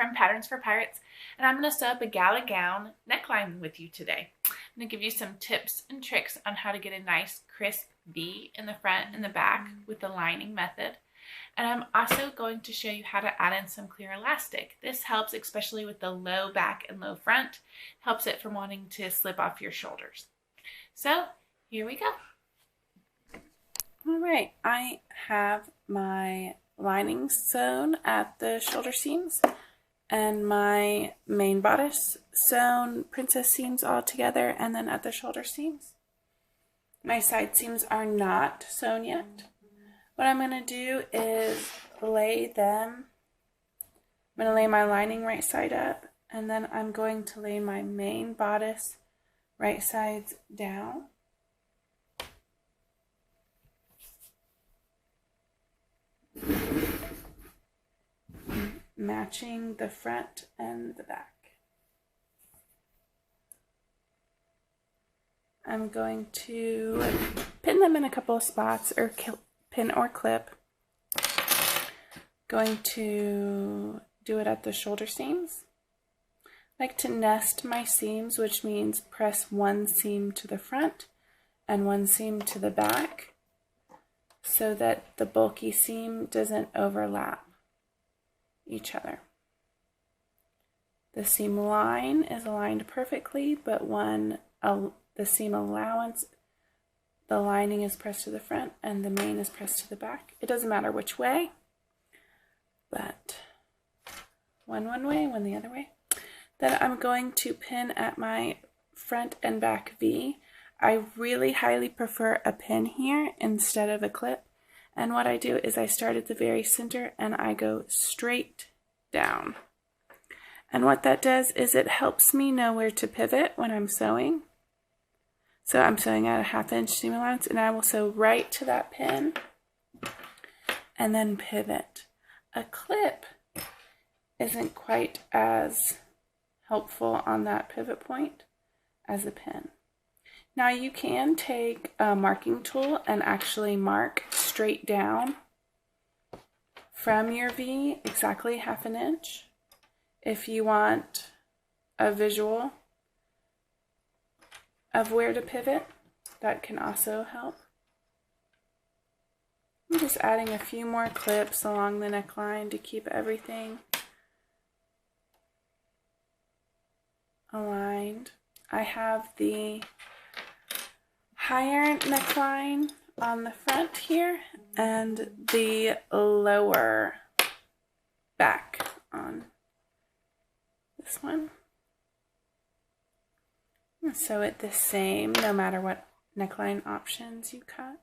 from Patterns for Pirates, and I'm going to sew up a gala gown neckline with you today. I'm going to give you some tips and tricks on how to get a nice crisp V in the front and the back with the lining method. And I'm also going to show you how to add in some clear elastic. This helps especially with the low back and low front, helps it from wanting to slip off your shoulders. So here we go. All right, I have my lining sewn at the shoulder seams and my main bodice sewn princess seams all together and then at the shoulder seams. My side seams are not sewn yet. What I'm going to do is lay them. I'm going to lay my lining right side up, and then I'm going to lay my main bodice right sides down. Matching the front and the back. I'm going to pin them in a couple of spots, or pin or clip. Going to do it at the shoulder seams. I like to nest my seams, which means press one seam to the front and one seam to the back so that the bulky seam doesn't overlap each other. The seam line is aligned perfectly, but the seam allowance, the lining is pressed to the front and the main is pressed to the back. It doesn't matter which way, but one way, one the other way. Then I'm going to pin at my front and back V. I really highly prefer a pin here instead of a clip. And what I do is I start at the very center and I go straight down. And what that does is it helps me know where to pivot when I'm sewing. So I'm sewing at a 1/2 inch seam allowance, and I will sew right to that pin and then pivot. A clip isn't quite as helpful on that pivot point as a pin. Now you can take a marking tool and actually mark straight down from your V exactly 1/2 inch if you want a visual of where to pivot. That can also help. I'm just adding a few more clips along the neckline to keep everything aligned. I have the higher neckline on the front here and the lower back on this one. And sew it the same no matter what neckline options you cut.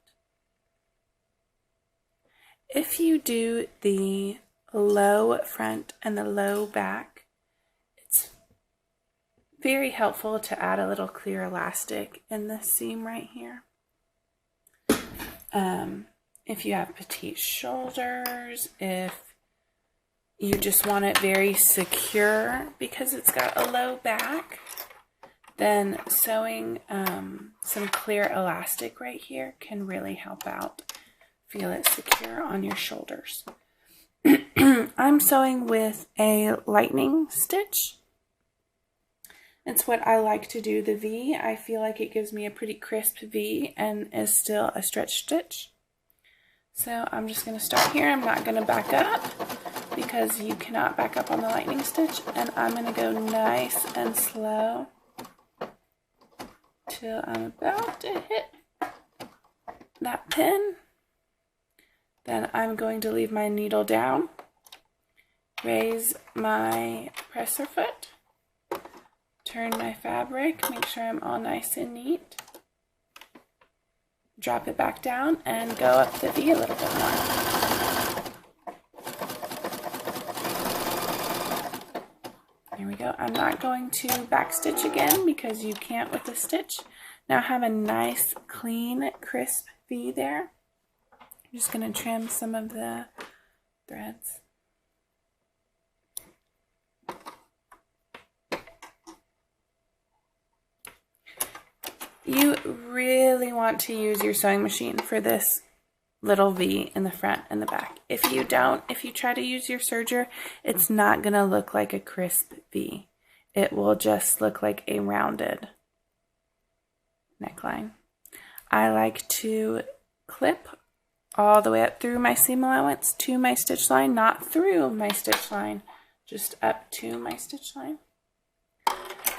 If you do the low front and the low back, it's very helpful to add a little clear elastic in this seam right here. If you have petite shoulders, if you just want it very secure because it's got a low back, then sewing some clear elastic right here can really help out. Feel it secure on your shoulders. I'm sewing with a lightning stitch. It's what I like to do the V. I feel like it gives me a pretty crisp V and is still a stretch stitch. So I'm just going to start here. I'm not going to back up because you cannot back up on the lightning stitch. And I'm going to go nice and slow till I'm about to hit that pin. Then I'm going to leave my needle down, raise my presser foot, turn my fabric, make sure I'm all nice and neat, drop it back down, and go up the V a little bit more. There we go. I'm not going to backstitch again because you can't with the stitch. Now have a nice, clean, crisp V there. I'm just going to trim some of the threads. You really want to use your sewing machine for this little V in the front and the back. If you try to use your serger, it's not going to look like a crisp V. It will just look like a rounded neckline. I like to clip all the way up through my seam allowance to my stitch line, not through my stitch line, just up to my stitch line.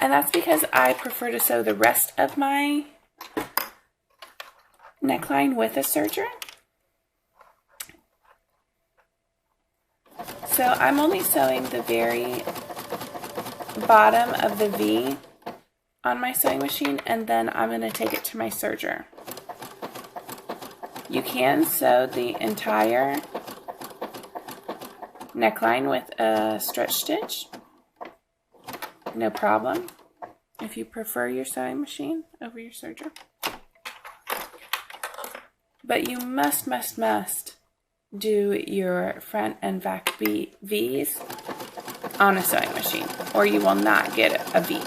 And that's because I prefer to sew the rest of my neckline with a serger. So I'm only sewing the very bottom of the V on my sewing machine, and then I'm going to take it to my serger. You can sew the entire neckline with a stretch stitch, no problem, if you prefer your sewing machine over your serger. But you must do your front and back V's on a sewing machine, or you will not get a V.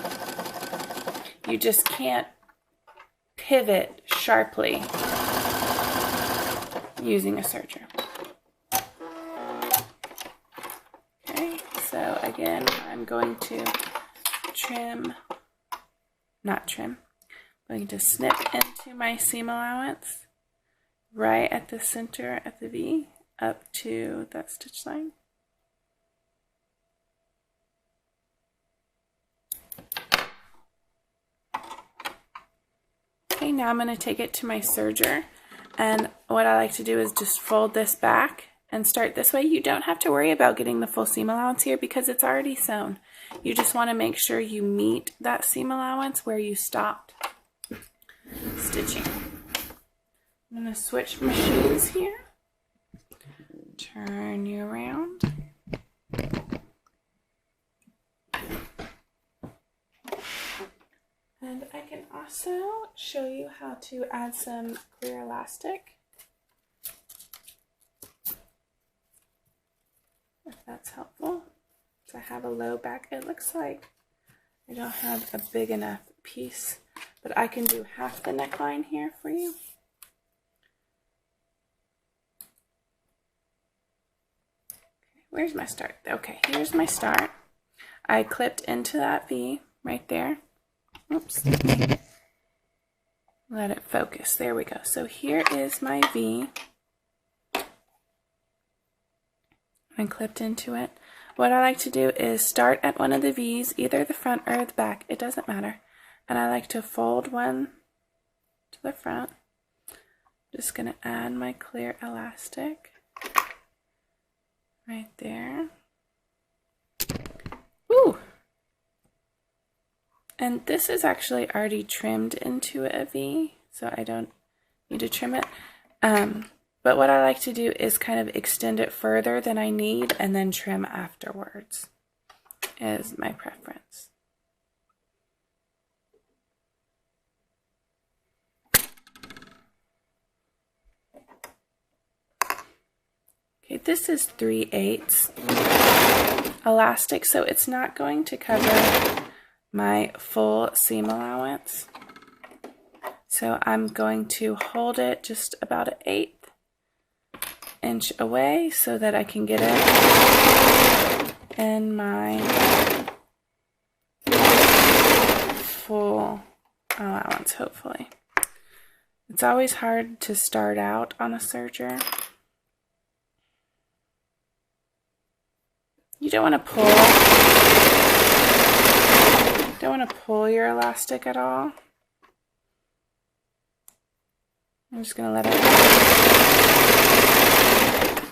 You just can't pivot sharply using a serger. Okay, so again, I'm going to I'm going to snip into my seam allowance right at the center of the V up to that stitch line. Okay, now I'm going to take it to my serger, and what I like to do is just fold this back and start this way. You don't have to worry about getting the full seam allowance here because it's already sewn. You just want to make sure you meet that seam allowance where you stopped stitching. I'm going to switch machines here. Turn you around. And I can also show you how to add some clear elastic, if that's helpful. So I have a low back. It looks like I don't have a big enough piece, but I can do half the neckline here for you. Okay, where's my start? Okay, here's my start. I clipped into that V right there. Oops. Let it focus. There we go. So here is my V. I clipped into it. What I like to do is start at one of the V's, either the front or the back. It doesn't matter. And I like to fold one to the front. Just going to add my clear elastic right there. Woo! And this is actually already trimmed into a V, so I don't need to trim it. But what I like to do is kind of extend it further than I need and then trim afterwards, is my preference. Okay, this is 3/8 elastic, so it's not going to cover my full seam allowance. So I'm going to hold it just about an 1/8 inch away so that I can get it in my full allowance, hopefully. It's always hard to start out on a serger. You don't want to pull your elastic at all. I'm just going to let it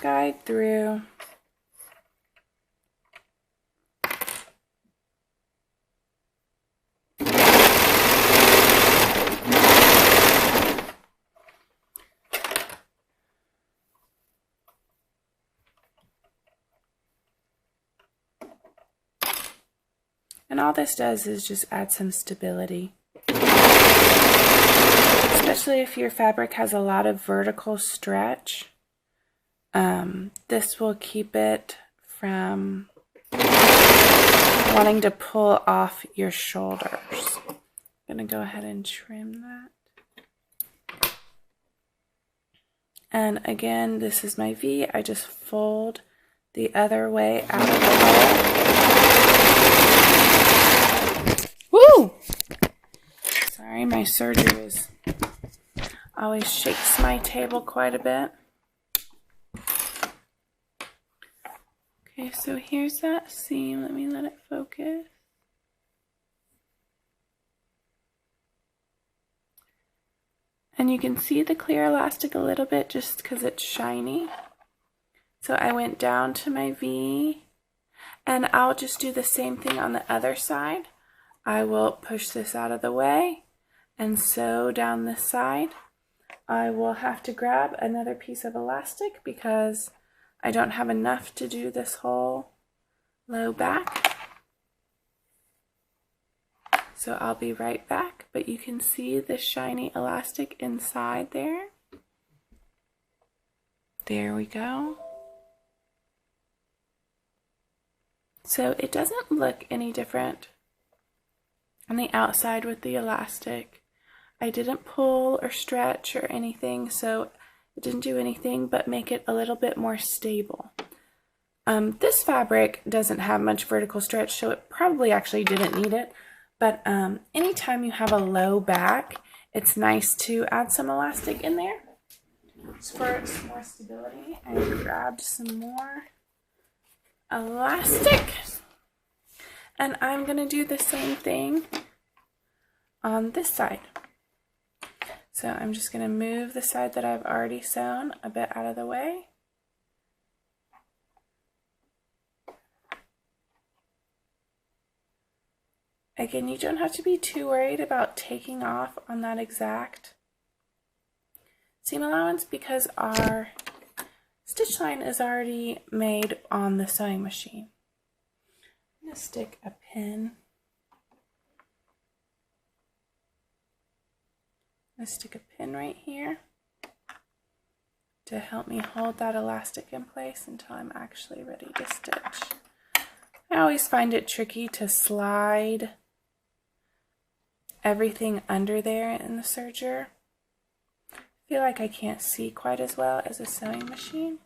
guide through. And all this does is just add some stability. Especially if your fabric has a lot of vertical stretch. This will keep it from wanting to pull off your shoulders. I'm going to go ahead and trim that. And again, this is my V. I just fold the other way out of the hole. Woo! Sorry, my serger always shakes my table quite a bit. Okay, so here's that seam. Let me let it focus. And you can see the clear elastic a little bit just because it's shiny. So I went down to my V, and I'll just do the same thing on the other side. I will push this out of the way and sew down this side. I will have to grab another piece of elastic because I don't have enough to do this whole low back. So I'll be right back, but you can see the shiny elastic inside there. There we go. So it doesn't look any different on the outside with the elastic. I didn't pull or stretch or anything, so it didn't do anything but make it a little bit more stable. This fabric doesn't have much vertical stretch, so it probably actually didn't need it. But anytime you have a low back, it's nice to add some elastic in there just for some more stability. I grabbed some more elastic, and I'm going to do the same thing on this side. So I'm just going to move the side that I've already sewn a bit out of the way. Again, you don't have to be too worried about taking off on that exact seam allowance because our stitch line is already made on the sewing machine. I'm going to stick a pin. I'm going to stick a pin right here to help me hold that elastic in place until I'm actually ready to stitch. I always find it tricky to slide everything under there in the serger. I feel like I can't see quite as well as a sewing machine.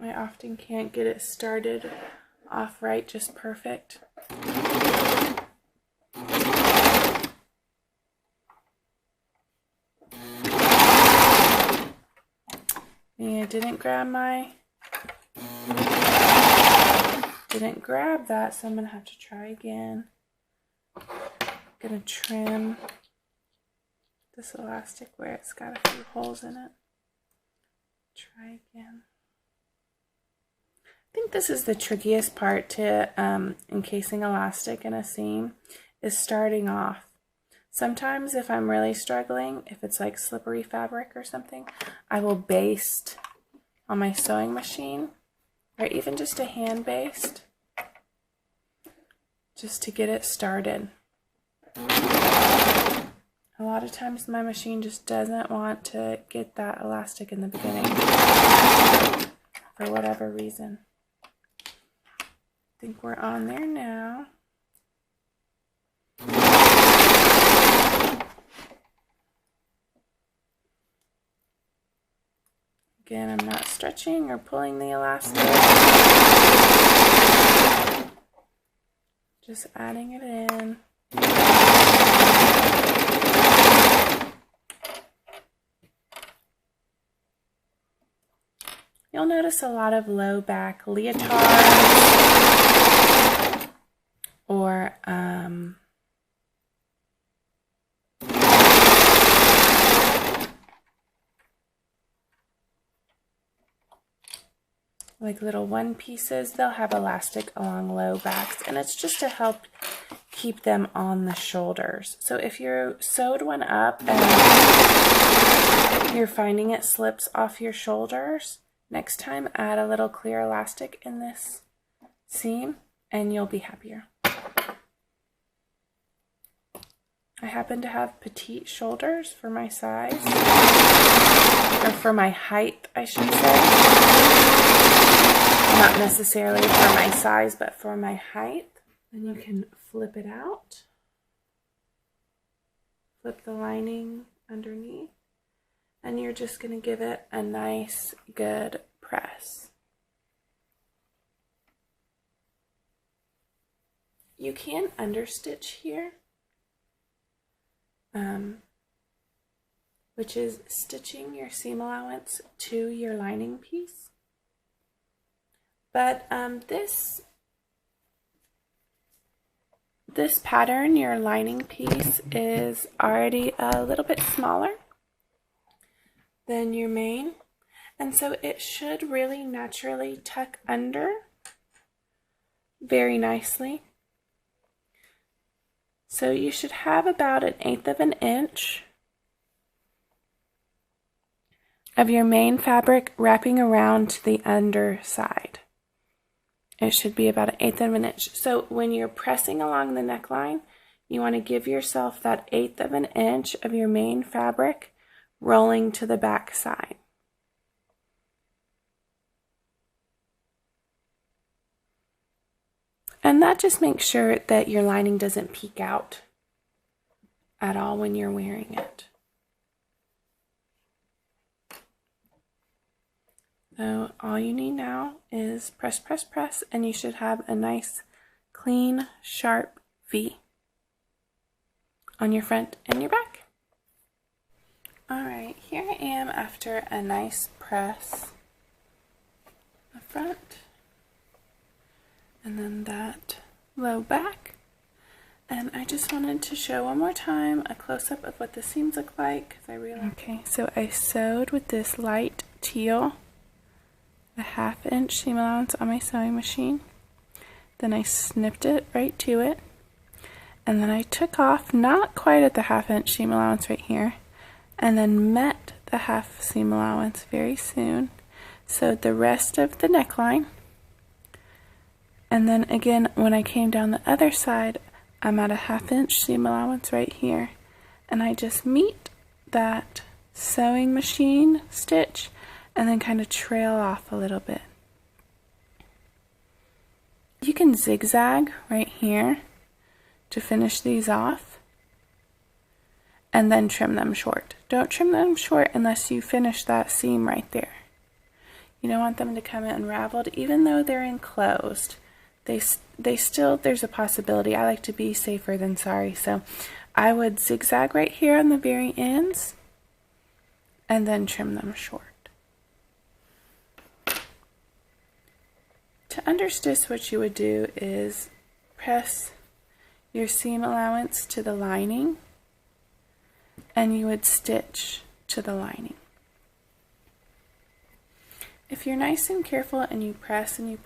I often can't get it started off right just perfect. Yeah, didn't grab that, so I'm gonna have to try again. I'm gonna trim this elastic where it's got a few holes in it. Try again. I think this is the trickiest part to encasing elastic in a seam, is starting off. Sometimes if I'm really struggling, if it's like slippery fabric or something, I will baste on my sewing machine, or even just a hand baste, just to get it started. A lot of times my machine just doesn't want to get that elastic in the beginning for whatever reason. I think we're on there now. Again, I'm not stretching or pulling the elastic. Just adding it in. You'll notice a lot of low back leotards or like little one pieces. They'll have elastic along low backs, and it's just to help keep them on the shoulders. So if you're sewed one up and you're finding it slips off your shoulders, next time add a little clear elastic in this seam and you'll be happier. I happen to have petite shoulders for my size, or for my height, I should say. Not necessarily for my size, but for my height. Then you can flip it out. Flip the lining underneath. and you're just going to give it a nice, good press. You can understitch here, which is stitching your seam allowance to your lining piece. But this pattern, your lining piece, is already a little bit smaller than your main, and so it should really naturally tuck under very nicely. So you should have about 1/8 of an inch of your main fabric wrapping around to the underside. It should be about 1/8 of an inch. So when you're pressing along the neckline, you want to give yourself that 1/8 of an inch of your main fabric rolling to the back side. And that just makes sure that your lining doesn't peek out at all when you're wearing it. So all you need now is press, press, press, and you should have a nice, clean, sharp V on your front and your back. Alright, here I am after a nice press the front, and then that low back. And I just wanted to show one more time a close-up of what the seams look like, because I realized. Okay, so I sewed with this light teal, a 1/2 inch seam allowance on my sewing machine. Then I snipped it right to it, and then I took off, not quite at the 1/2 inch seam allowance right here, and then met the 1/2 seam allowance very soon. Sewed the rest of the neckline, and then again when I came down the other side, I'm at a 1/2 inch seam allowance right here, and I just meet that sewing machine stitch and then kind of trail off a little bit. You can zigzag right here to finish these off and then trim them short. Don't trim them short unless you finish that seam right there. You don't want them to come unraveled, even though they're enclosed. They still, there's a possibility. I like to be safer than sorry, so I would zigzag right here on the very ends and then trim them short. To understitch, what you would do is press your seam allowance to the lining, and you would stitch to the lining. If you're nice and careful and you press, you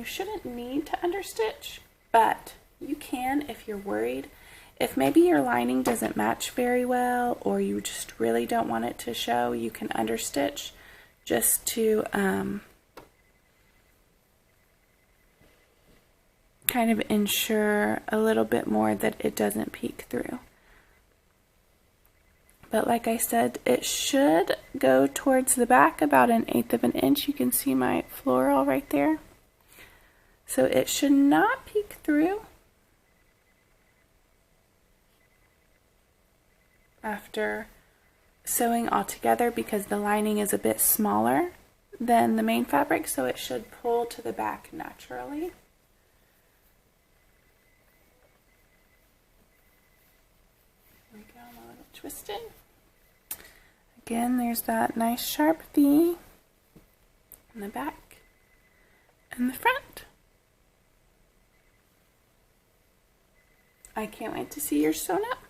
shouldn't need to understitch, but you can if you're worried. If maybe your lining doesn't match very well, or you just really don't want it to show, you can understitch just to kind of ensure a little bit more that it doesn't peek through. But like I said, it should go towards the back about 1/8 of an inch. You can see my floral right there. So it should not peek through after sewing all together, because the lining is a bit smaller than the main fabric, so it should pull to the back naturally. There we go, a little twisted. Again, there's that nice sharp V in the back and the front. I can't wait to see yours sewn up.